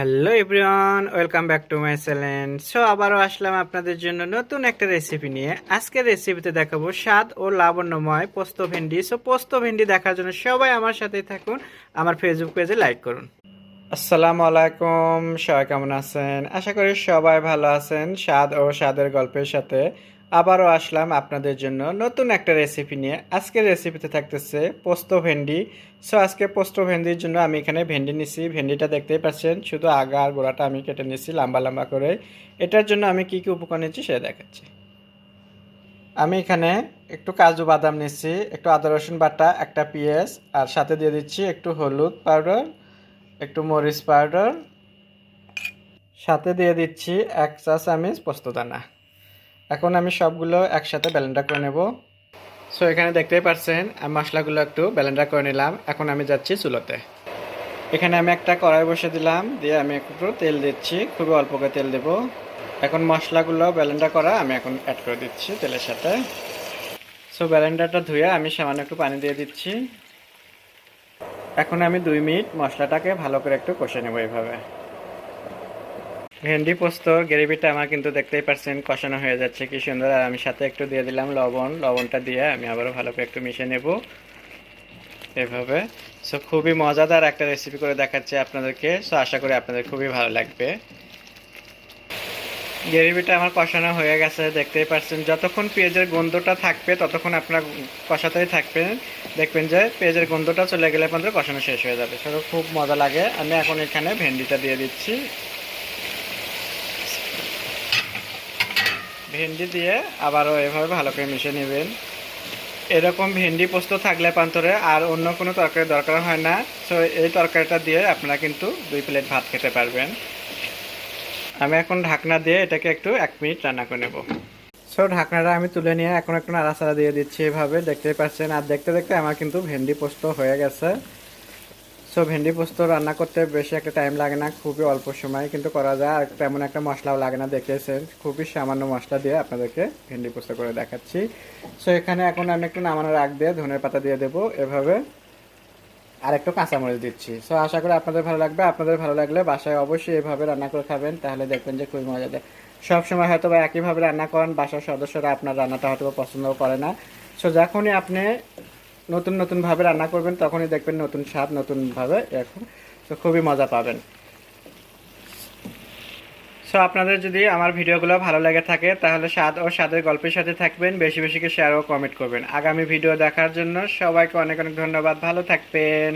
Hello everyone, welcome back to my channel. So আবারও আসলাম আপনাদের জন্য নতুন একটা রেসিপি নিয়ে। আজকের রেসিপিতে দেখাবো স্বাদ ও লাবণ্যময় পোস্ত ভেন্ডি। সো পোস্ত ভেন্ডি দেখার জন্য সবাই আমার সাথেই থাকুন, আমার ফেসবুক পেজে লাইক করুন। আসসালামু আলাইকুম, সবাই কেমন আছেন? আশা করি সবাই ভালো আছেন। স্বাদ ও স্বাদের গল্পের সাথে আবারও আসলাম আপনাদের জন্য নতুন একটা রেসিপি নিয়ে। আজকের রেসিপিতে থাকতেছে পোস্ত ভেন্ডি। সো আজকে পোস্ত ভেন্ডির জন্য আমি এখানে ভেন্ডি নিছি। ভেন্ডিটা দেখতেই পাচ্ছেন, শুধু আগা আর গোড়াটা আমি কেটে নিছি লম্বা লম্বা করে। এটার জন্য আমি কি কি উপকরণ নিচ্ছি সেটা দেখাচ্ছি। আমি এখানে একটু কাজু বাদাম নিচ্ছি, একটু আদা রসুন বাটা, একটা পেঁয়াজ, আর সাথে দিয়ে দিচ্ছি একটু হলুদ পাউডার, একটু মরিচ পাউডার, সাথে দিয়ে দিচ্ছি 1 চা চামচ পোস্তদানা। এখন আমি সবগুলো একসাথে ব্লেন্ডার করে নেব। সো এখানে দেখতেই পাচ্ছেন আমি মশলাগুলো একটু ব্লেন্ডার করে নিলাম। এখন আমি যাচ্ছি চুলোতে। এখানে আমি একটা কড়াই বসে দিলাম, দিয়ে আমি একটু তেল দিচ্ছি, খুবই অল্প করে তেল দেব। এখন মশলাগুলো ব্লেন্ডার করা আমি এখন অ্যাড করে দিচ্ছি তেলের সাথে। সো ব্লেন্ডারটা ধুয়ে আমি সামান্য একটু পানি দিয়ে দিচ্ছি। এখন আমি 2 মিনিট মশলাটাকে ভালো করে একটু কষে নেব এইভাবে। ভেন্ডি পোস্তর গ্রেভিটা আমার কিন্তু দেখতেই পাচ্ছেন কষানো হয়ে যাচ্ছে কি সুন্দর। আর আমি সাথে একটু দিয়ে দিলাম লবণটা দিয়ে আমি আবারও ভালো করে একটু মিশিয়ে নেব এভাবে। সো খুবই মজাদার একটা রেসিপি করে দেখাচ্ছি আপনাদেরকে। সো আশা করি আপনাদের খুবই ভালো লাগবে। গ্রেভিটা আমার কষানো হয়ে গেছে, দেখতেই পাচ্ছেন। যতক্ষণ পেঁয়াজের গন্ধটা থাকবে ততক্ষণ আপনারা কষাতেই থাকবেন। দেখবেন যে পেঁয়াজের গন্ধটা চলে গেলে পর্যন্ত কষানো শেষ হয়ে যাবে। সেটা খুব মজা লাগে। আমি এখন এখানে ভেন্ডিটা দিয়ে দিচ্ছি। ভেন্ডি দিয়ে আবারও এভাবে ভালো করে মিশিয়ে নেবেন। এরকম ভেন্ডি পোস্ত থাকলে পান্তরে আর অন্য কোনো তরকারি দরকার হয় না। সো এই তরকারিটা দিয়ে আপনারা কিন্তু 2 প্লেট ভাত খেতে পারবেন। আমি এখন ঢাকনা দিয়ে এটাকে একটু 1 মিনিট রান্না করে নেব। সো ঢাকনাটা আমি তুলে নিয়ে এখন একটু নাড়াচাড়া দিয়ে দিচ্ছি এভাবে, দেখতেই পাচ্ছেন। আর দেখতে দেখতে আমার কিন্তু ভেন্ডি পোস্ত হয়ে গেছে। সো ভেন্ডি পোস্ত রান্না করতে বেশি একটা টাইম লাগে না, খুবই অল্প সময় কিন্তু করা যায়। আর তেমন একটা মশলাও লাগে না, দেখেছেন। খুবই সামান্য মশলা দিয়ে আপনাদেরকে ভেন্ডি পোস্ত করে দেখাচ্ছি। সো এখানে এখন আমি একটু নামানোর আগ দিয়ে ধনের পাতা দিয়ে দেবো এভাবে, আর একটু কাঁচামরিচ দিচ্ছি। সো আশা করি আপনাদের ভালো লাগবে। আপনাদের ভালো লাগলে বাসায় অবশ্যই এভাবে রান্না করে খাবেন, তাহলে দেখবেন যে খুবই মজা দেয়। সবসময় হয়তো বা একইভাবে রান্না করেন, বাসার সদস্যরা আপনার রান্নাটা হয়তো পছন্দও করে না। সো যখনই আপনি নতুন নতুনভাবে রান্না করবেন তখনই দেখবেন নতুন স্বাদ নতুনভাবে এরকম। তো খুবই মজা পাবেন। সো আপনাদের যদি আমার ভিডিওগুলো ভালো লেগে থাকে তাহলে স্বাদ ও স্বাদের গল্পের সাথে থাকবেন, বেশি বেশি করে শেয়ার ও কমেন্ট করবেন। আগামী ভিডিও দেখার জন্য সবাইকে অনেক অনেক ধন্যবাদ। ভালো থাকবেন।